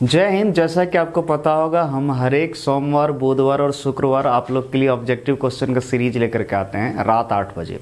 जय हिंद। जैसा कि आपको पता होगा, हम हर एक सोमवार, बुधवार और शुक्रवार आप लोग के लिए ऑब्जेक्टिव क्वेश्चन का सीरीज लेकर के आते हैं रात 8 बजे।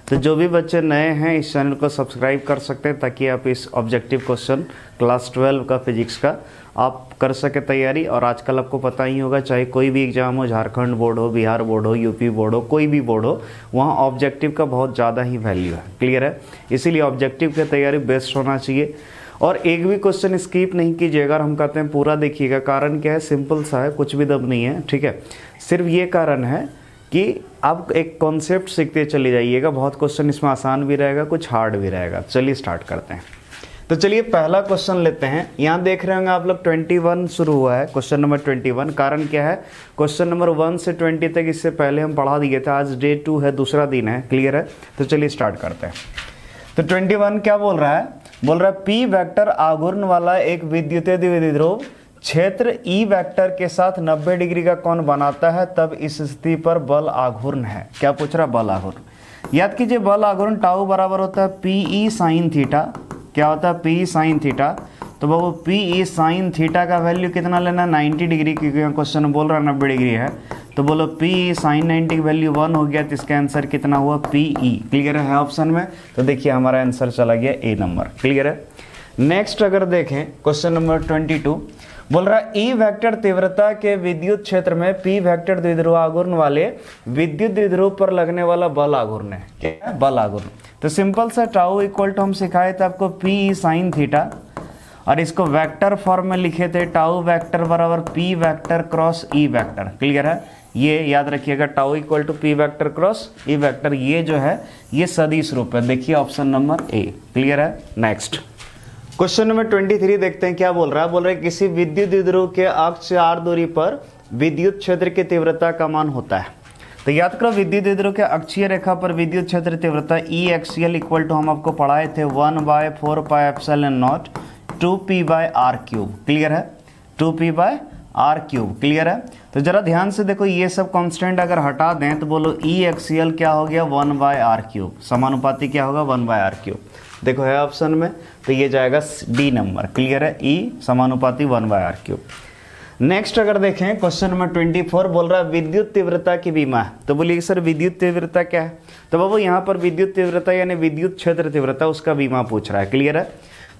तो जो भी बच्चे नए हैं इस चैनल को सब्सक्राइब कर सकते हैं ताकि आप इस ऑब्जेक्टिव क्वेश्चन क्लास 12 का फिजिक्स का आप कर सके तैयारी। और आजकल आपको पता ही होगा, चाहे कोई भी एग्जाम हो, झारखंड बोर्ड हो, बिहार बोर्ड हो, यूपी बोर्ड हो, कोई भी बोर्ड हो, वहाँ ऑब्जेक्टिव का बहुत ज़्यादा ही वैल्यू है। क्लियर है? इसीलिए ऑब्जेक्टिव की तैयारी बेस्ट होना चाहिए और एक भी क्वेश्चन स्किप नहीं कीजिएगा। और हम कहते हैं पूरा देखिएगा। कारण क्या है? सिंपल सा है, कुछ भी दब नहीं है। ठीक है, सिर्फ ये कारण है कि आप एक कॉन्सेप्ट सीखते चले जाइएगा। बहुत क्वेश्चन इसमें आसान भी रहेगा, कुछ हार्ड भी रहेगा। चलिए स्टार्ट करते हैं। तो चलिए पहला क्वेश्चन लेते हैं। यहाँ देख रहे होंगे आप लोग 21 शुरू हुआ है, क्वेश्चन नंबर 21। कारण क्या है? क्वेश्चन नंबर 1 से 20 तक इससे पहले हम पढ़ा दिए थे। आज डे 2 है, दूसरा दिन है। क्लियर है? तो चलिए स्टार्ट करते हैं। तो 21 क्या बोल रहा है? बोल रहा है पी वेक्टर आघूर्ण वाला एक विद्युतीय द्विध्रुव क्षेत्र ई वेक्टर के साथ 90 डिग्री का कोण बनाता है, तब इस स्थिति पर बल आघूर्ण है। क्या पूछ रहा? बल आघूर्ण। याद कीजिए, बल आघूर्ण टाउ बराबर होता है पी ई साइन थीटा। क्या होता है? P sine theta. तो बाबू पी ई साइन थीटा का वैल्यू कितना लेना? 90 डिग्री, क्योंकि क्वेश्चन बोल रहा है 90 डिग्री है। तो बोलो पी ई साइन 90 की वैल्यू 1 हो गया, तो इसका आंसर कितना हुआ? P E. क्लियर है ऑप्शन में? तो देखिए हमारा आंसर चला गया ए नंबर। क्लियर है? नेक्स्ट अगर देखें क्वेश्चन नंबर 22, बोल रहा है ई वेक्टर तीव्रता के विद्युत क्षेत्र में पी वेक्टर द्विध्रुव आघूर्ण वाले विद्युत द्विध्रुव पर लगने वाला बल आघूर्ण है। क्या है? बल आघूर्ण। तो सिंपल सा टाउ इक्वल टू हम सिखाए थे आपको पी ई साइन थीटा, और इसको वेक्टर फॉर्म में लिखे थे टाउ वेक्टर बराबर P vector cross E vector. Clear है? ये याद रखिएगा, tau equal to P vector cross E vector. ये जो है ये सदिश रूप है। देखिए ऑप्शन नंबर ए। क्लियर है? नेक्स्ट क्वेश्चन नंबर 23 देखते हैं क्या बोल रहा है। बोल रहा है किसी विद्युत द्विध्रुव के अक्ष आर दूरी पर विद्युत क्षेत्र की तीव्रता का मान होता है। तो याद करो, विद्युत द्विध्रुव के अक्षीय रेखा पर विद्युत क्षेत्र तीव्रता ई एक्सियल इक्वल टू हम आपको पढ़ाए थे 1/4πε0 2p/r³। क्लियर है? 2p/r³। क्लियर है? तो जरा ध्यान से देखो, ये सब कांस्टेंट अगर हटा दें तो बोलो ई एक्सियल क्या हो गया? 1/r³। समानुपाती क्या होगा? 1/r³। देखो है ऑप्शन में, तो ये जाएगा डी नंबर। क्लियर है? ई समानुपाती 1/r³। नेक्स्ट अगर देखें क्वेश्चन नंबर 24, बोल रहा है विद्युत तीव्रता की विमा है। तो बोलिए सर विद्युत तीव्रता क्या है? तो बाबू यहाँ पर विद्युत तीव्रता यानी विद्युत क्षेत्र तीव्रता, उसका विमा पूछ रहा है। क्लियर है?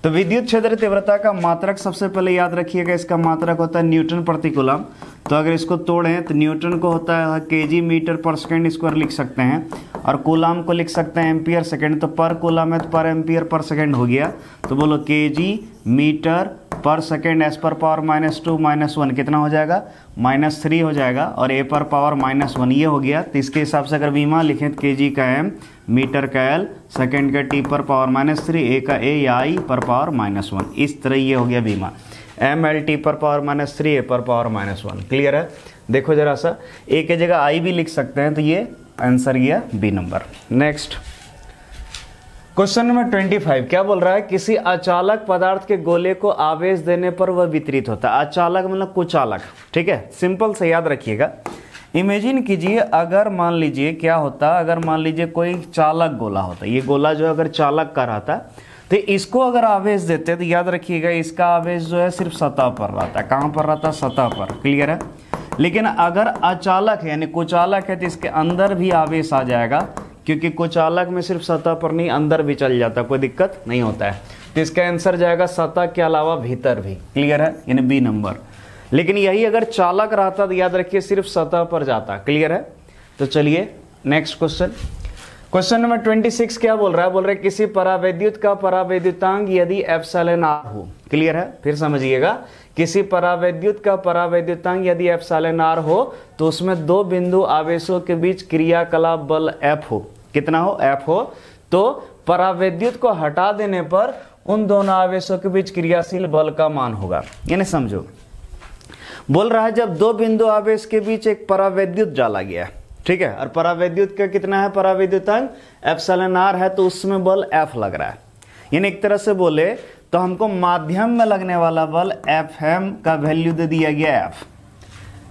तो विद्युत क्षेत्र तीव्रता का मात्रक सबसे पहले याद रखिएगा, इसका मात्रक होता है न्यूटन प्रति कूलम। तो अगर इसको तोड़ें तो न्यूटन को होता है केजी मीटर पर सेकेंड स्क्वायर लिख सकते हैं, और कूलम को लिख सकते हैं एम्पियर सेकेंड। तो पर कूलम है तो पर एम्पियर पर सेकेंड हो गया। तो बोलो केजी मीटर पर सेकेंड एस पर पावर -2 -1 कितना हो जाएगा? -3 हो जाएगा, और ए पर पावर -1 ये हो गया। तो इसके हिसाब से अगर विमा लिखें तो केजी का एम, मीटर का एल, सेकेंड का टी पर पावर -3, ए का ए या आई पर पावर -1। इस तरह ये हो गया विमा, एम एल टी पर पावर -3, ए पर पावर -1। क्लियर है? देखो जरा सा, ए की जगह आई भी लिख सकते हैं। तो ये आंसर गया B number. Next question number 25 क्या बोल रहा है? किसी अचालक पदार्थ के गोले को आवेश देने पर वह वितरित होता है। अचालक मतलब कुचालक। ठीक है? सिंपल से याद रखिएगा। इमेजिन कीजिए, अगर मान लीजिए क्या होता, अगर मान लीजिए कोई चालक गोला होता, ये गोला जो अगर चालक का रहता तो इसको अगर आवेश देते तो याद रखिएगा इसका आवेश जो है सिर्फ सतह पर रहता है। कहाँ पर रहता है? सतह पर। क्लियर है? लेकिन अगर अचालक यानी कुचालक है तो इसके अंदर भी आवेश आ जाएगा, क्योंकि कुचालक में सिर्फ सतह पर नहीं अंदर भी चल जाता, कोई दिक्कत नहीं होता है। तो इसका आंसर जाएगा सतह के अलावा भीतर भी। क्लियर है? यानी बी नंबर। लेकिन यही अगर चालक रहता तो याद रखिए सिर्फ सतह पर जाता। क्लियर है? तो चलिए नेक्स्ट क्वेश्चन। क्वेश्चन नंबर 26 क्या बोल रहा है? बोल रहा है किसी परावैद्युत का परावैद्युतांक यदि एप्सिलॉन आर हो। क्लियर है? फिर समझिएगा, किसी परावैद्युत का परावैद्युतांक यदि एप्सिलॉन आर हो तो उसमें दो बिंदु आवेशों के बीच क्रियाकलाप बल एफ हो। कितना हो? एफ हो। तो परावैद्युत को हटा देने पर उन दोनों आवेशों के बीच क्रियाशील बल का मान होगा। यानी समझो, बोल रहा है जब दो बिंदु आवेश के बीच एक परावैद्युत डाला गया, ठीक है, और परावैद्युत का कितना है? परावैद्युतांक एप्सिलॉन आर है, तो उसमें बल एफ लग रहा है। यानी एक तरह से बोले तो हमको माध्यम में लगने वाला बल एफ एम का वैल्यू दे दिया गया एफ।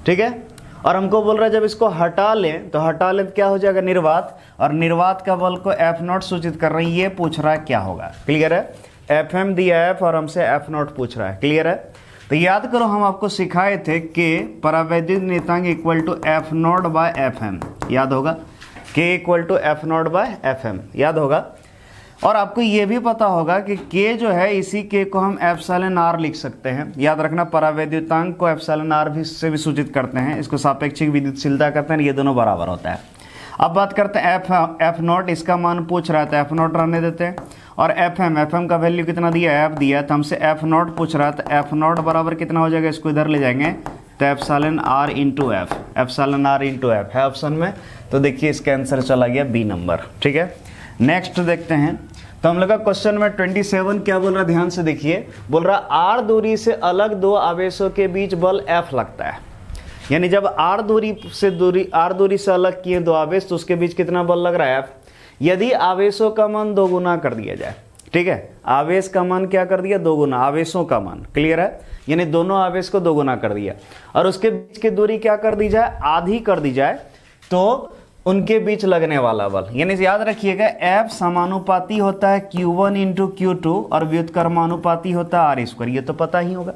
ठीक है? और हमको बोल रहा है जब इसको हटा लें तो क्या हो जाएगा? निर्वात, और निर्वात का बल को एफ नॉट सूचित कर रहे हैं। ये पूछ रहा है क्या होगा। क्लियर है? एफ एम दिया एफ और हमसे एफ नॉट पूछ रहा है। क्लियर है? तो याद करो हम आपको सिखाए थे कि परावैद्युत नियतांक equal to F naught by F M, याद होगा, K equal to F naught by F M, याद होगा। और आपको ये भी पता होगा कि के जो है इसी के को हम एप्सिलॉन आर लिख सकते हैं, याद रखना परावैद्युतांक को एप्सिलॉन आर भी से भी सूचित करते हैं, इसको सापेक्षिक विद्युतशीलता कहते हैं, ये दोनों बराबर होता है। अब बात करते हैं एफ नॉट, इसका मान पूछ रहा था, एफ नॉट रहने देते हैं। और एफ एम का वैल्यू कितना दिया है, एफ दिया है, तो हमसे एफ नॉट पूछ रहा था, एफ नॉट बराबर कितना हो जाएगा, इसको इधर ले जाएंगे तो epsilon R into F, epsilon R into F है ऑप्शन में। तो देखिए इसका आंसर चला गया बी नंबर, ठीक है। नेक्स्ट देखते हैं, तो हम लोग का क्वेश्चन में 27 क्या बोल रहा है, ध्यान से देखिए, बोल रहा आर दूरी से अलग दो आवेशों के बीच बल एफ लगता है। यानी जब आर दूरी से अलग किए दो आवेश तो उसके बीच कितना बल लग रहा है, एफ। यदि आवेशों का मान दोगुना कर दिया जाए, ठीक है, आवेश का मान क्या कर दिया, दोगुना, आवेशों का मान, क्लियर है, यानी दोनों आवेश को दोगुना कर दिया और उसके बीच की दूरी क्या कर दी जाए, आधी कर दी जाए, तो उनके बीच लगने वाला बल, यानी याद रखिएगा F समानुपाती होता है Q1 इंटू Q2 और व्युत्क्रमानुपाती होता है आर स्क्वायर, ये तो पता ही होगा।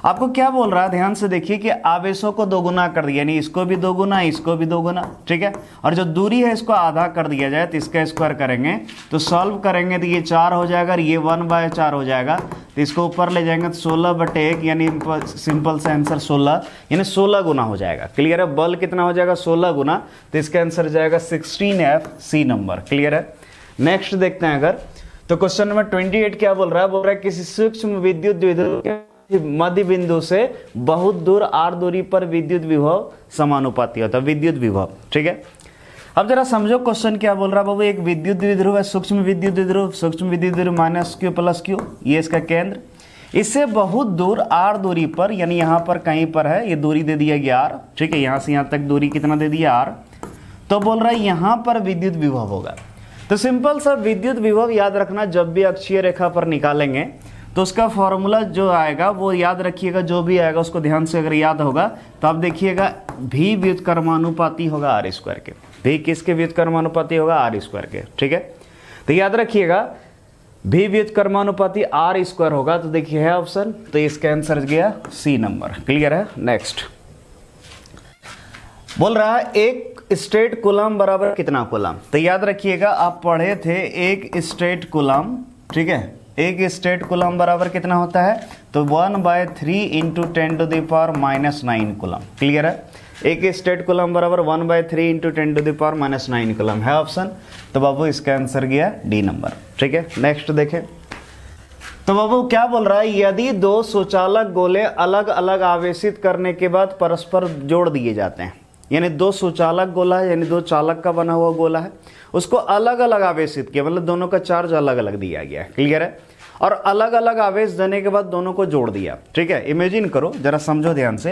आपको क्या बोल रहा है, ध्यान से देखिए कि आवेशों को दोगुना कर दिया, यानी इसको भी दोगुना, इसको भी दोगुना, ठीक है, और जो दूरी है इसको आधा कर दिया जाए तो इसका स्क्वायर करेंगे, तो सॉल्व करेंगे तो ये 4 हो जाएगा और ये 1/4 हो जाएगा, तो इसको ऊपर ले जाएंगे तो 16/1, यानी सिंपल सा आंसर 16, यानी 16 गुना हो जाएगा, क्लियर है। बल कितना हो जाएगा, 16 गुना, तो इसका आंसर जाएगा 16F सी नंबर, क्लियर है। नेक्स्ट देखते हैं अगर, तो क्वेश्चन नंबर 28 क्या बोल रहा है, किसी सूक्ष्म विद्युत द्विध्रुव के मध्य बिंदु से बहुत दूर आर दूरी पर विद्युत विभव समानुपाती होता है, विद्युत विभव, ठीक है। अब जरा समझो क्वेश्चन क्या बोल रहा है बाबू, एक विद्युत द्विध्रुव है, सूक्ष्म विद्युत द्विध्रुव माइनस क्यू प्लस क्यू, ये इसका केंद्र, इससे बहुत दूर आर दूरी पर, यानी यहाँ पर कहीं पर है, ये दूरी दे दिया गया आर, ठीक है, यहाँ से यहाँ तक दूरी कितना दे दिया आर, तो बोल रहा है यहाँ पर विद्युत विभव होगा। तो सिंपल सा विद्युत विभव याद रखना, जब भी अक्षीय रेखा पर निकालेंगे तो उसका फॉर्मूला जो आएगा वो याद रखिएगा, जो भी आएगा उसको ध्यान से अगर याद होगा तो आप देखिएगा भी व्युत्क्रमानुपाती होगा आर स्क्वायर के, भी किसके व्युत्क्रमानुपाती होगा, आर स्क्वायर के, ठीक है। तो याद रखिएगा भी व्युत्क्रमानुपाती आर स्क्वायर होगा, तो देखिए है ऑप्शन, तो इसका आंसर गया सी नंबर, क्लियर है। नेक्स्ट बोल रहा है एक स्ट्रेट कूलम बराबर कितना कूलम, तो याद रखिएगा आप पढ़े थे एक स्ट्रेट कूलम, ठीक है, एक स्ट्रेट कूलम बराबर कितना होता है, तो 1/3 इंटू 10⁻⁻9 कूलम, क्लियर है। एक स्ट्रेट कूलम बराबर 1/3 इंटू 10⁻⁻9 कूलम है ऑप्शन, तो बाबू इसका आंसर गया डी नंबर, ठीक है। नेक्स्ट देखें, तो बाबू क्या बोल रहा है, यदि दो सुचालक गोले अलग अलग आवेशित करने के बाद परस्पर जोड़ दिए जाते हैं, यानी दो सुचालक गोला है, यानी दो चालक का बना हुआ गोला है, उसको अलग अलग आवेशित किया, मतलब दोनों का चार्ज अलग अलग दिया गया है, क्लियर है, और अलग अलग आवेश देने के बाद दोनों को जोड़ दिया, ठीक है। इमेजिन करो, जरा समझो ध्यान से।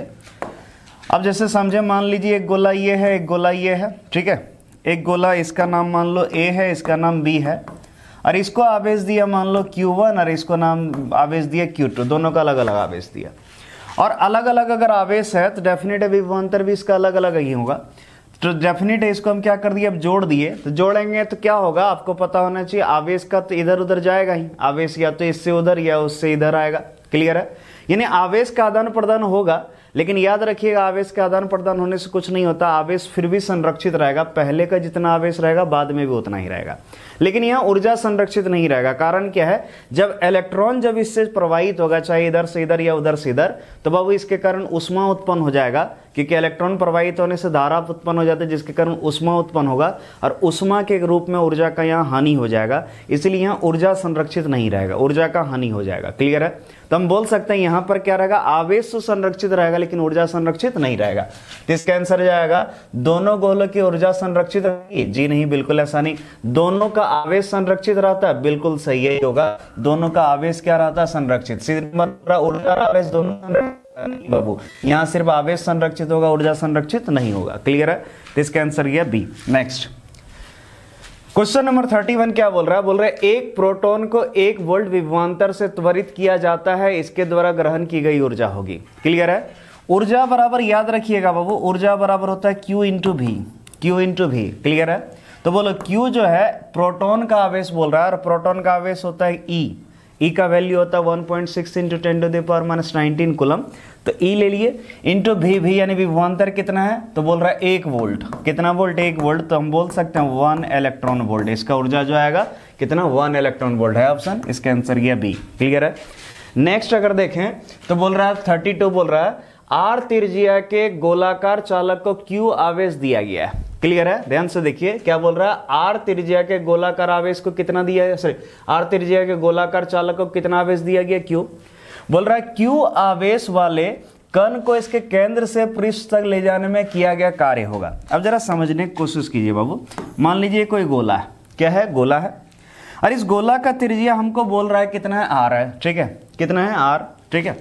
अब जैसे समझे, मान लीजिए एक गोला ये है, एक गोला ये है, ठीक है, एक गोला इसका नाम मान लो ए है, इसका नाम बी है, और इसको आवेश दिया मान लो Q1 और इसको नाम आवेश दिया Q2, दोनों का अलग अलग आवेश दिया। और अलग अलग अगर आवेश है तो डेफिनेट विभवांतर भी इसका अलग अलग ही होगा, तो डेफिनेट है इसको हम क्या कर दिए, अब जोड़ दिए, तो जोड़ेंगे तो क्या होगा आपको पता होना चाहिए, आवेश का तो इधर उधर जाएगा ही, आवेश या तो इससे उधर या उससे इधर आएगा, क्लियर है, यानी आवेश का आदान प्रदान होगा, लेकिन याद रखिएगा आवेश का आदान प्रदान होने से कुछ नहीं होता, आवेश फिर भी संरक्षित रहेगा, पहले का जितना आवेश रहेगा बाद में भी उतना ही रहेगा, लेकिन यहाँ ऊर्जा संरक्षित नहीं रहेगा। कारण क्या है, जब इलेक्ट्रॉन जब इससे प्रवाहित होगा, चाहे इधर से इधर या उधर से इधर, तो बाबू इसके कारण ऊष्मा उत्पन्न हो जाएगा, क्योंकि इलेक्ट्रॉन प्रवाहित होने से धारा उत्पन्न हो जाती है, जिसके कारण ऊष्मा उत्पन्न होगा और ऊष्मा के रूप में ऊर्जा का यहाँ हानि हो जाएगा, इसलिए यहाँ ऊर्जा संरक्षित नहीं रहेगा, ऊर्जा का हानि हो जाएगा, क्लियर है। तो हम बोल सकते हैं यहाँ पर क्या रहेगा, आवेश तो संरक्षित रहेगा लेकिन ऊर्जा संरक्षित नहीं रहेगा, तो इसका आंसर जाएगा दोनों गोलों की ऊर्जा संरक्षित रहेगी, जी नहीं, बिल्कुल ऐसा नहीं, दोनों का आवेश संरक्षित रहता है, बिल्कुल सही है होगा, दोनों का आवेश क्या रहता है, संरक्षित, सीधे ऊर्जा आवेश दोनों बाबू, यहाँ सिर्फ आवेश संरक्षित होगा, ऊर्जा संरक्षित नहीं होगा, क्लियर है, तो इसका आंसर गया बी। नेक्स्ट क्वेश्चन नंबर 31 क्या बोल रहा है, बोल रहा है एक प्रोटॉन को 1 वोल्ट विभवांतर से त्वरित किया जाता है, इसके द्वारा ग्रहण की गई ऊर्जा होगी, क्लियर है। ऊर्जा बराबर याद रखिएगा बाबू, ऊर्जा बराबर होता है Q इंटू भी, Q इंटू भी, क्लियर है। तो बोलो Q जो है प्रोटॉन का आवेश बोल रहा है, और प्रोटॉन का आवेश होता है E, ई का वैल्यू होता है 1.6 इंटू 10⁻⁻19 कूलम। तो ई ले लिए इंटू भी यानी विभवांतर कितना है, तो बोल रहा है 1 वोल्ट। कितना वोल्ट? 1 वोल्ट। तो हम बोल सकते हैं 1 इलेक्ट्रॉन वोल्ट। इसका ऊर्जा जो आएगा कितना? 1 इलेक्ट्रॉन वोल्ट है ऑप्शन। इसका आंसर गया बी। क्लियर है। नेक्स्ट अगर देखें तो बोल रहा है 32 बोल रहा है आर त्रिज्या के गोलाकार चालक को क्यू आवेश दिया गया है। क्लियर है, ध्यान से देखिए क्या बोल रहा है। आर त्रिज्या के गोलाकार आवेश को कितना दिया है, सॉरी आर त्रिज्या के गोलाकार चालक को कितना आवेश दिया गया? क्यू। बोल रहा है क्यू आवेश वाले कण को इसके केंद्र से पृष्ठ तक ले जाने में किया गया कार्य होगा। अब जरा समझने की कोशिश कीजिए बाबू। मान लीजिए कोई गोला है, क्या है? गोला है, और इस गोला का त्रिज्या हमको बोल रहा है कितना है? आर है। ठीक है, कितना है? आर। ठीक है,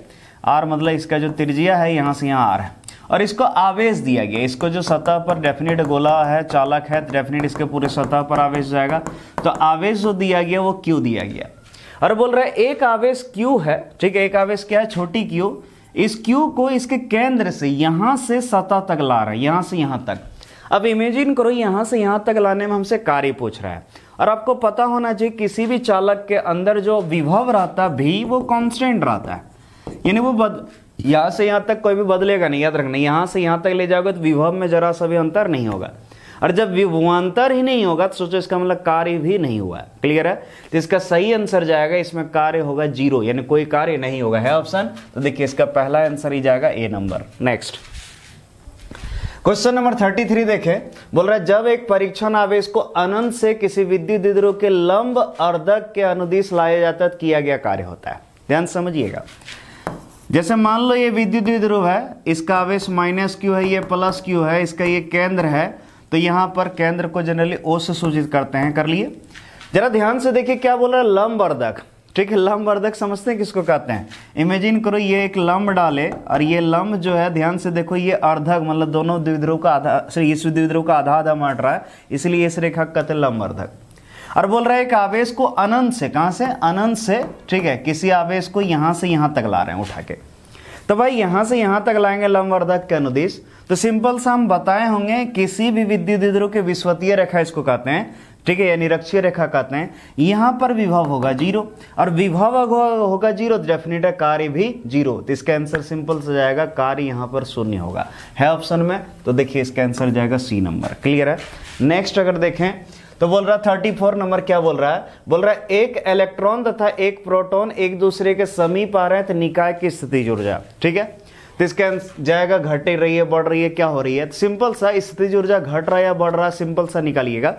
आर मतलब इसका जो त्रिज्या है यहां से यहां आर है, और इसको आवेश दिया गया। इसको जो सतह पर डेफिनेट गोला है, चालक है, डेफिनेट इसके पूरे सतह पर आवेश जाएगा। तो आवेश जो दिया गया वो क्यू दिया गया, और बोल रहा है एक आवेश क्यू है। ठीक है, एक आवेश क्या है? छोटी क्यू। इस क्यू को इसके केंद्र से यहां से सतह तक ला रहा है, यहां से यहां तक। अब इमेजिन करो यहां से यहां तक लाने में हमसे कार्य पूछ रहा है, और आपको पता होना चाहिए किसी भी चालक के अंदर जो विभव रहता है भी वो कांस्टेंट रहता है, यानी वो यहां से यहां तक कोई भी बदलेगा नहीं। याद रखना, यहां से यहां तक ले जाओगे तो विभव में जरा सा भी अंतर नहीं होगा, और जब विभवांतर ही नहीं होगा तो सोचो इसका मतलब कार्य भी नहीं हुआ है। क्लियर है। तो इसका सही आंसर जाएगा, इसमें कार्य होगा 0, यानी कोई कार्य नहीं होगा, है ऑप्शन। तो देखिए इसका पहला आंसर ही जाएगा ए नंबर। नेक्स्ट क्वेश्चन नंबर 33 देखें। बोल रहा है जब एक परीक्षण आवेश को अनंत से किसी विद्युत द्विध्रुव के लंब अर्धक के अनुदिश लाया जाता है तो किया गया कार्य होता है। ध्यान समझिएगा। जैसे मान लो ये विद्युत द्विध्रुव है, इसका आवेश माइनस क्यू है, ये प्लस क्यू है, इसका ये केंद्र है। तो यहां पर केंद्र को जनरली ओ से सूचित करते हैं। कर लिए। जरा ध्यान से देखिए क्या बोल रहा है? लंब अर्धक। ठीक है, लंब अर्धक समझते हैं किसको कहते हैं? इमेजिन करो ये एक लंब डाले, और ये लंब जो है ध्यान से देखो ये अर्धक मतलब दोनों द्विध्रुव का आधा, इस द्विध्रुव का आधा आधा मार रहा है, इसलिए इस रेखा को कहते हैं लंब अर्धक। और बोल रहा है एक आवेश को अनंत से, कहां से? अनंत से। ठीक है, किसी आवेश को यहां से यहां तक ला रहे हैं उठा के। तो भाई यहां से यहां तक लाएंगे लंब अर्धक के अनुदिश। तो सिंपल सा हम बताए होंगे किसी भी विद्युत द्विध्रुव के विषुवतीय रेखा इसको कहते हैं। ठीक है, या निरक्षीय रेखा कहते हैं। यहां पर विभव होगा 0, और विभव होगा 0 तो डेफिनेट है कार्य भी 0। तो इसका आंसर सिंपल से जाएगा कार्य यहां पर 0 होगा, है ऑप्शन में। तो देखिए इसका आंसर जाएगा सी नंबर। क्लियर है। नेक्स्ट अगर देखें तो बोल रहा है 34 नंबर क्या बोल रहा है? बोल रहा है एक इलेक्ट्रॉन तथा एक प्रोटॉन एक दूसरे के समीप आ रहे हैं तो निकाय की स्थितिज ऊर्जा। ठीक है, तो इसका जाएगा घट रही है, बढ़ रही है, क्या हो रही है? तो सिंपल सा स्थितिज ऊर्जा घट रहा है या बढ़ रहा है, सिंपल सा निकालिएगा।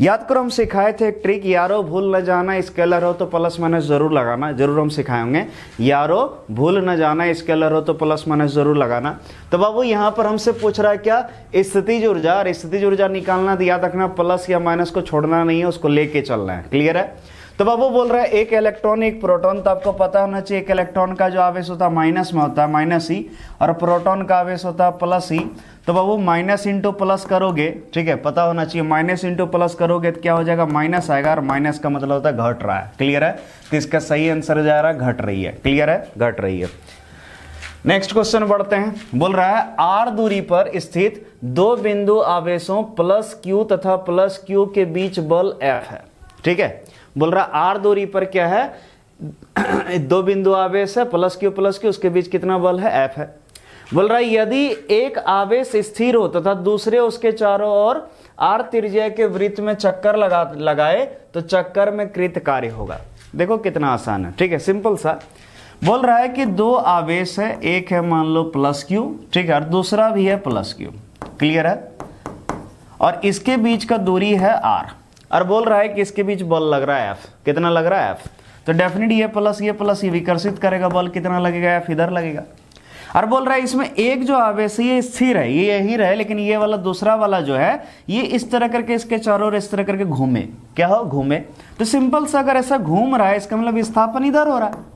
याद करो हम सिखाए थे एक ट्रिक, यारो भूल न जाना स्केलर हो तो प्लस माइनस जरूर लगाना। जरूर हम सिखाए होंगे, यारो भूल न जाना स्केलर हो तो प्लस माइनस जरूर लगाना। तो बाबू यहाँ पर हमसे पूछ रहा है क्या? स्थितिज ऊर्जा। और स्थितिज ऊर्जा निकालना तो याद रखना प्लस या माइनस को छोड़ना नहीं है, उसको लेके चलना है। क्लियर है। तो बाबू बोल रहा है एक इलेक्ट्रॉन एक प्रोटॉन। तो आपको पता होना चाहिए एक इलेक्ट्रॉन का जो आवेश होता है माइनस में होता है, माइनस ही, और प्रोटॉन का आवेश होता है प्लस ही। तो बाबू माइनस इंटू प्लस करोगे, ठीक है, पता होना चाहिए माइनस इंटू प्लस करोगे तो क्या हो जाएगा? माइनस आएगा, और माइनस का मतलब होता है घट रहा है। क्लियर है। तो इसका सही आंसर जा रहा है घट रही है। क्लियर है, घट रही है। नेक्स्ट क्वेश्चन बढ़ते हैं। बोल रहा है आर दूरी पर स्थित दो बिंदु आवेशों प्लस क्यू तथा प्लस क्यू के बीच बल एफ है। ठीक है, बोल रहा है आर दूरी पर क्या है? दो बिंदु आवेश है प्लस क्यू, उसके बीच कितना बल है? एफ है। बोल रहा है यदि एक आवेश स्थिर हो तथा दूसरे उसके चारों ओर आर त्रिज्या के वृत्त में चक्कर लगाए तो चक्कर में कृत कार्य होगा। देखो कितना आसान है। ठीक है, सिंपल सा। बोल रहा है कि दो आवेश है, एक है मान लो प्लस क्यू, ठीक है, और दूसरा भी है प्लस क्यू। क्लियर है। और इसके बीच का दूरी है आर, और बोल रहा है कि इसके बीच बल लग रहा है एफ। कितना लग रहा है? एफ। तो डेफिनेटली ये प्लस ये विकर्षित करेगा बल, कितना लगेगा? एफ इधर लगेगा। और बोल रहा है इसमें एक जो आवेश है ये स्थिर है, ये यही रहे, लेकिन ये वाला दूसरा वाला जो है ये इस तरह करके इसके चारों ओर इस तरह करके घूमे। क्या हो? घूमे। तो सिंपल सा अगर ऐसा घूम रहा है इसका मतलब विस्थापन इधर हो रहा है।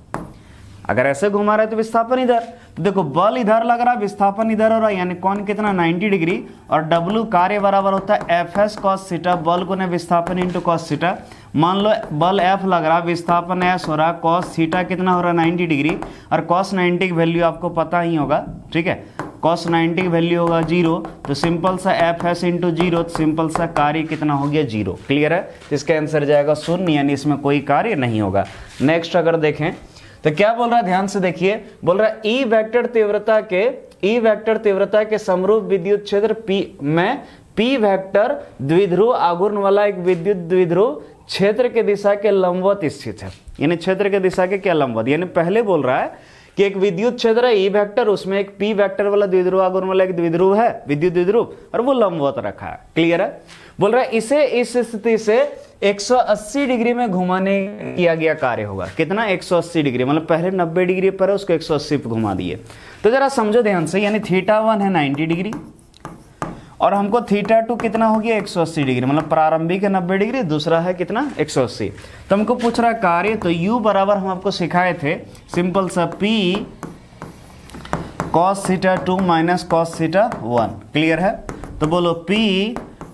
अगर ऐसे घुमा रहा है तो विस्थापन इधर। तो देखो बल इधर लग रहा है, विस्थापन इधर हो रहा है, यानी कौन कितना? 90 डिग्री। और डब्ल्यू कार्य बराबर होता है एफ एस कॉस थीटा, बल को ने विस्थापन इंटू कॉस थीटा। मान लो बल एफ लग रहा है, विस्थापन एस हो रहा है, कॉस थीटा कितना हो रहा है? 90 डिग्री। और कॉस 90 की वैल्यू आपको पता ही होगा। ठीक है, cos 90 की वैल्यू होगा 0, तो सिंपल सा एफ एस इंटू 0, तो सिंपल सा कार्य कितना हो गया 0। क्लियर है, तो इसका आंसर जाएगा 0, यानी इसमें कोई कार्य नहीं होगा। नेक्स्ट अगर देखें तो क्या बोल रहा है, ध्यान से देखिए, बोल रहा है ई वेक्टर तीव्रता के समरूप विद्युत क्षेत्र P में P वेक्टर द्विध्रुव आघूर्ण वाला एक विद्युत द्विध्रुव क्षेत्र के दिशा के लंबवत स्थित है। यानी क्षेत्र के दिशा के क्या लंबवत, यानी पहले बोल रहा है कि एक विद्युत क्षेत्र है ई वेक्टर, उसमें एक P वेक्टर वाला द्विध्रुव आघूर्ण वाला एक द्विध्रुव है, विद्युत द्विध्रुव, और वो लंबवत रखा है। क्लियर है, बोल रहा है इसे इस स्थिति से 180 डिग्री में घुमाने किया गया कार्य होगा। कितना, 180 डिग्री, मतलब पहले 90 डिग्री पर है, उसको 180 पे घुमा दिए। तो जरा समझो ध्यान से, यानी θ1 है 90 डिग्री और हमको θ2 कितना हो गया 180 डिग्री, मतलब प्रारंभिक है 90 डिग्री, दूसरा है कितना 180। तो हमको पूछ रहा है कार्य, तो u बराबर हम आपको सिखाए थे सिंपल सा P cos θ2 minus cos θ1। Clear है, तो बोलो P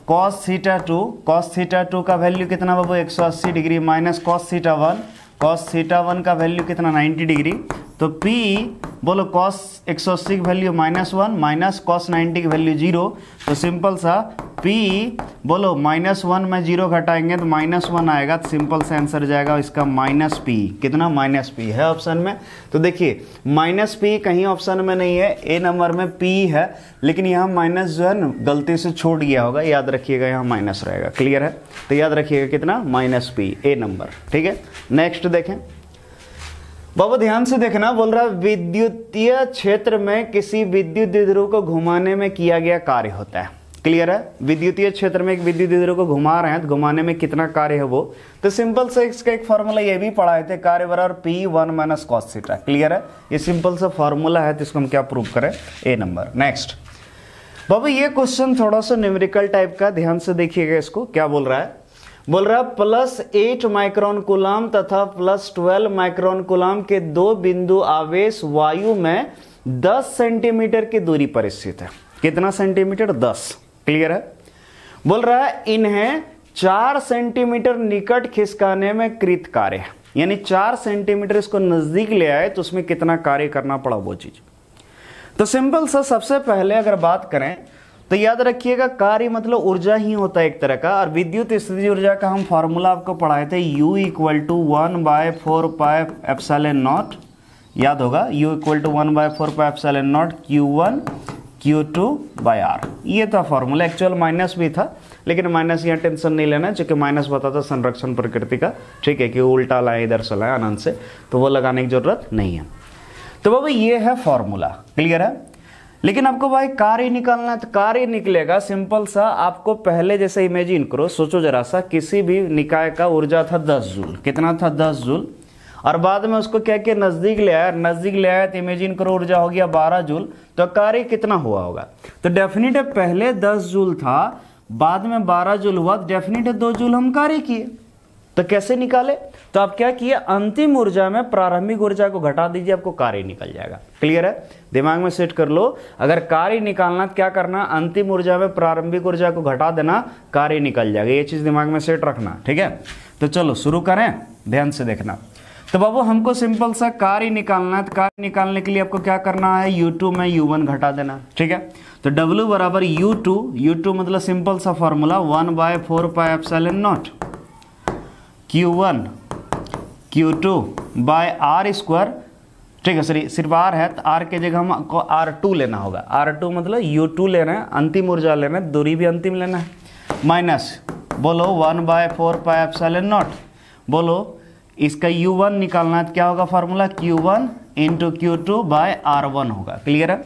cos θ2 का वैल्यू कितना बाबू 180 डिग्री माइनस cos θ1 का वैल्यू कितना 90 डिग्री, तो P बोलो cos 180 की वैल्यू -1 माइनस cos 90 की वैल्यू 0, तो सिंपल सा P बोलो -1 में 0 घटाएंगे तो -1 आएगा, तो सिंपल सा आंसर जाएगा इसका -P। कितना, -P है ऑप्शन में। तो देखिए -P कहीं ऑप्शन में नहीं है, ए नंबर में P है, लेकिन यहाँ माइनस जो है ना गलती से छूट गया होगा, याद रखिएगा यहाँ माइनस रहेगा। क्लियर है, तो याद रखिएगा कितना -P, ए नंबर। ठीक है, नेक्स्ट देखें बाबू, ध्यान से देखना, बोल रहा है विद्युतीय क्षेत्र में किसी विद्युत द्विध्रुव को घुमाने में किया गया कार्य होता है। क्लियर है, विद्युतीय क्षेत्र में एक विद्युत द्विध्रुव को घुमा रहे हैं, तो घुमाने में कितना कार्य है वो, तो सिंपल से इसका एक फॉर्मूला ये भी पढ़ाए थे, कार्य बराबर P1 माइनस cos θ। क्लियर है, ये सिंपल सा फॉर्मूला है, तो इसको हम क्या प्रूव करें, ए नंबर। नेक्स्ट बाबू, ये क्वेश्चन थोड़ा सा न्यूमेरिकल टाइप का, ध्यान से देखिएगा इसको। क्या बोल रहा है, बोल रहा है +8 माइक्रोन कूलाम तथा +12 माइक्रोन कूलाम के दो बिंदु आवेश वायु में 10 सेंटीमीटर की दूरी पर स्थित है। कितना सेंटीमीटर, 10। क्लियर है, बोल रहा है इन्हें 4 सेंटीमीटर निकट खिसकाने में कृत कार्य है, यानी 4 सेंटीमीटर इसको नजदीक ले आए तो उसमें कितना कार्य करना पड़ा वो चीज। तो सिंपल सा सबसे पहले अगर बात करें तो याद रखिएगा कार्य मतलब ऊर्जा ही होता है एक तरह का, और विद्युत स्थिति ऊर्जा का हम फॉर्मूला आपको पढ़ाए थे, U = 1/4πε0, याद होगा, U = 1/4πε0 Q1 Q2/R, ये था फॉर्मूला। एक्चुअल माइनस भी था, लेकिन माइनस यहाँ टेंशन नहीं लेना, क्योंकि माइनस बताता संरक्षण प्रकृति का। ठीक है, कि उल्टा लाए इधर से लाए अनंत से, तो वो लगाने की जरूरत नहीं है। तो बाबा ये है फॉर्मूला। क्लियर है, लेकिन आपको भाई कार्य निकालना है, तो कार्य निकलेगा सिंपल सा, आपको पहले जैसे इमेजिन करो, सोचो जरा सा, किसी भी निकाय का ऊर्जा था 10 जूल। कितना था, 10 जूल, और बाद में उसको क्या किया, नजदीक ले आया तो इमेजिन करो ऊर्जा हो गया 12 जूल, तो कार्य कितना हुआ होगा, तो डेफिनेट है पहले 10 जूल था, बाद में 12 जूल हुआ, तो डेफिनेट है 2 जूल हम कार्य किए। तो कैसे निकाले, तो आप क्या किए, अंतिम ऊर्जा में प्रारंभिक ऊर्जा को घटा दीजिए, आपको कार्य निकल जाएगा। क्लियर है, दिमाग में सेट कर लो, अगर कार्य निकालना तो क्या करना, अंतिम ऊर्जा में प्रारंभिक ऊर्जा को घटा देना, कार्य निकल जाएगा। ये चीज दिमाग में सेट रखना। ठीक है, तो चलो शुरू करें, ध्यान से देखना। तो बाबू हमको सिंपल सा कार्य निकालना है, तो कार्य निकालने के लिए आपको क्या करना है, U2 में U1 घटा देना। ठीक है, तो W बराबर U2 मतलब सिंपल सा फॉर्मूला 1/4πε0 Q1 Q2/R²। ठीक है, सॉरी सिर्फ R है, तो R के जगह हमको R2 लेना होगा। R2 मतलब U2 लेना है, अंतिम ऊर्जा लेना है, दूरी भी अंतिम लेना है, माइनस बोलो 1/4πε0, बोलो इसका U1 निकालना है, तो क्या होगा फॉर्मूला, Q1 × Q2/R1 होगा। क्लियर है,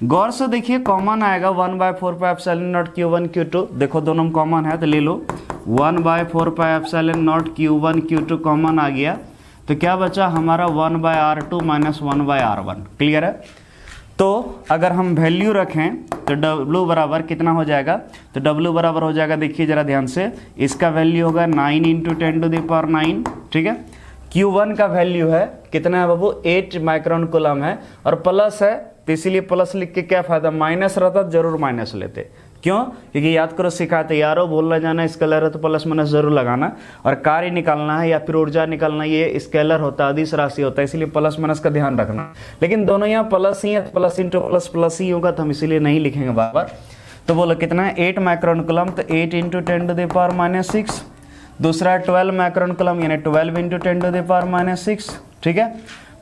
गौर से देखिए, कॉमन आएगा 1/4πε0 Q1 Q2, देखो दोनों कॉमन है तो ले लो, 1/4πε0 Q1 Q2 कॉमन आ गया, तो क्या बचा हमारा 1/R2 - 1/R1। क्लियर है, तो अगर हम वैल्यू रखें तो W बराबर कितना हो जाएगा, तो W बराबर हो जाएगा, देखिए जरा ध्यान से, इसका वैल्यू होगा 9 × 10⁹। ठीक है, Q1 का वैल्यू है कितना है बाबू, 8 माइक्रोन कूलम है, और प्लस है, तो इसीलिए प्लस लिख के क्या फायदा, माइनस रहता जरूर माइनस लेते, क्यों? क्योंकि याद करो सिखाते यारो बोलना जाना स्केलर है तो प्लस माइनस जरूर लगाना, और कार्य निकालना है या फिर ऊर्जा निकालना ये स्केलर होता है, अदिश राशि होता है, इसलिए प्लस माइनस का ध्यान रखना। लेकिन दोनों यहाँ प्लस ही है, प्लस इंटू प्लस प्लस ही होगा, तो हम इसीलिए नहीं लिखेंगे बार। तो बोलो कितना है 8 माइक्रोन कूलम, तो 8 इंटू 10⁻⁻6। दूसरा 12 माइक्रोन कूलम यानी 12 इंटू 10⁻⁻6, ठीक है,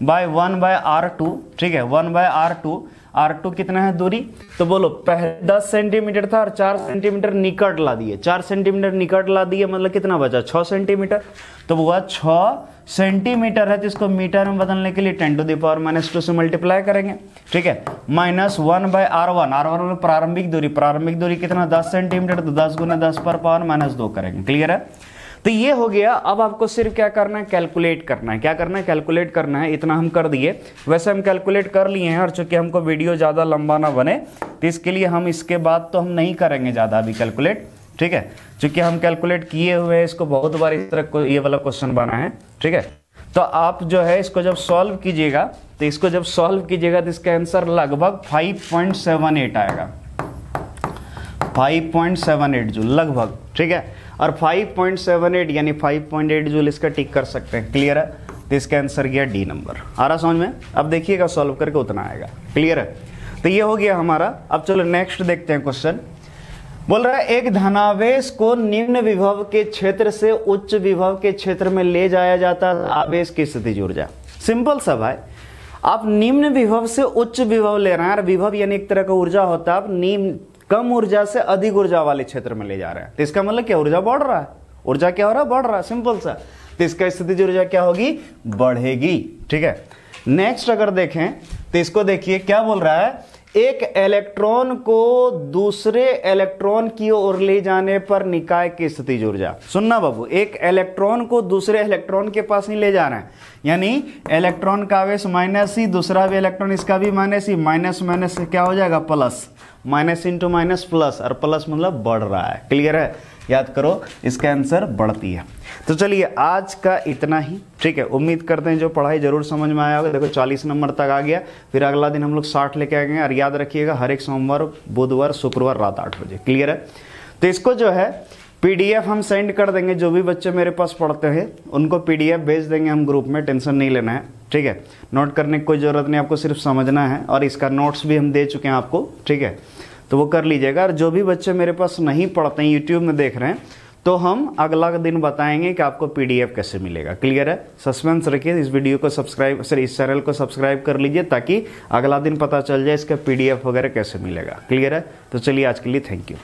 बाय 1/r2, ठीक है, 1/r2। R2 कितना है दूरी? तो बोलो पहले 10 सेंटीमीटर था और 4 सेंटीमीटर निकट ला दिए, 4 सेंटीमीटर निकट ला दिए, मतलब कितना बचा 6 सेंटीमीटर। तो हुआ 6 सेंटीमीटर है, तो इसको मीटर में बदलने के लिए 10⁻⁻2 से मल्टीप्लाई करेंगे, ठीक है, माइनस 1/r1। R1 में प्रारंभिक दूरी कितना 10 सेंटीमीटर, तो 10 × 10⁻⁻2 करेंगे। क्लियर है? तो ये हो गया। अब आपको सिर्फ क्या करना है, कैलकुलेट करना है। क्या करना है? कैलकुलेट करना है। इतना हम कर दिए, वैसे हम कैलकुलेट कर लिए हैं, और चूंकि हमको वीडियो ज़्यादा लंबा ना बने तो इसके लिए हम इसके बाद तो हम नहीं करेंगे ज़्यादा अभी कैलकुलेट, ठीक है, चूंकि हम कैलकुलेट किए हुए हैं, इसको बहुत बार इस तरह को ये वाला क्वेश्चन बना है, ठीक है। तो आप जो है इसको जब सॉल्व कीजिएगा, तो इसको जब सॉल्व कीजिएगा तो इसका आंसर लगभग 5.78 आएगा, 5.78 जूल लगभग, ठीक है। और 5.78 यानी 5.8 जूल इसका टिक कर सकते हैं। क्लियर है? तो इसका आंसर गया डी नंबर। आ रहा समझ में? अब देखिएगा सॉल्व करके उतना आएगा। क्लियर है? तो ये हो गया हमारा। अब चलो नेक्स्ट देखते हैं क्वेश्चन। बोल रहा है एक धनावेश को निम्न विभव के क्षेत्र से उच्च विभव के क्षेत्र में ले जाया जाता है, आवेश की स्थितिज ऊर्जा। सिंपल सा भाई, आप निम्न विभव से उच्च विभव ले रहे हैं, और विभव यानी एक तरह का ऊर्जा होता है, आप निम्न कम ऊर्जा से अधिक ऊर्जा वाले क्षेत्र में ले जा रहे हैं, तो इसका मतलब क्या, ऊर्जा बढ़ रहा है। ऊर्जा क्या हो रहा है? बढ़ रहा है, सिंपल सा। तो इसका स्थितिज ऊर्जा क्या होगी? बढ़ेगी, ठीक है। नेक्स्ट अगर देखें तो इसको देखिए क्या बोल रहा है, एक इलेक्ट्रॉन को दूसरे इलेक्ट्रॉन की ओर ले जाने पर निकाय की स्थितिज ऊर्जा। सुनना बाबू, एक इलेक्ट्रॉन को दूसरे इलेक्ट्रॉन के पास ही ले जा रहे हैं, यानी इलेक्ट्रॉन का आवेश माइनस ही, दूसरा भी इलेक्ट्रॉन इसका भी माइनस ही, माइनस माइनस से क्या हो जाएगा plus, minus into minus plus, और प्लस मतलब बढ़ रहा है। क्लियर है? याद करो, इसका आंसर बढ़ती है। तो चलिए आज का इतना ही, ठीक है। उम्मीद करते हैं जो पढ़ाई जरूर समझ में आया होगा। देखो 40 नंबर तक आ गया, फिर अगला दिन हम लोग 60 लेके आएंगे। और याद रखिएगा हर एक सोमवार, बुधवार, शुक्रवार रात 8 बजे। क्लियर है? तो इसको जो है PDF हम सेंड कर देंगे, जो भी बच्चे मेरे पास पढ़ते हैं उनको PDF भेज देंगे हम ग्रुप में, टेंशन नहीं लेना है, ठीक है। नोट करने की कोई ज़रूरत नहीं, आपको सिर्फ समझना है, और इसका नोट्स भी हम दे चुके हैं आपको, ठीक है, तो वो कर लीजिएगा। और जो भी बच्चे मेरे पास नहीं पढ़ते हैं, यूट्यूब में देख रहे हैं, तो हम अगला दिन बताएंगे कि आपको PDF कैसे मिलेगा। क्लियर है? सस्पेंस रखिए, इस वीडियो को सब्सक्राइब, सर इस चैनल को सब्सक्राइब कर लीजिए, ताकि अगला दिन पता चल जाए इसका PDF वगैरह कैसे मिलेगा। क्लियर है? तो चलिए आज के लिए थैंक यू।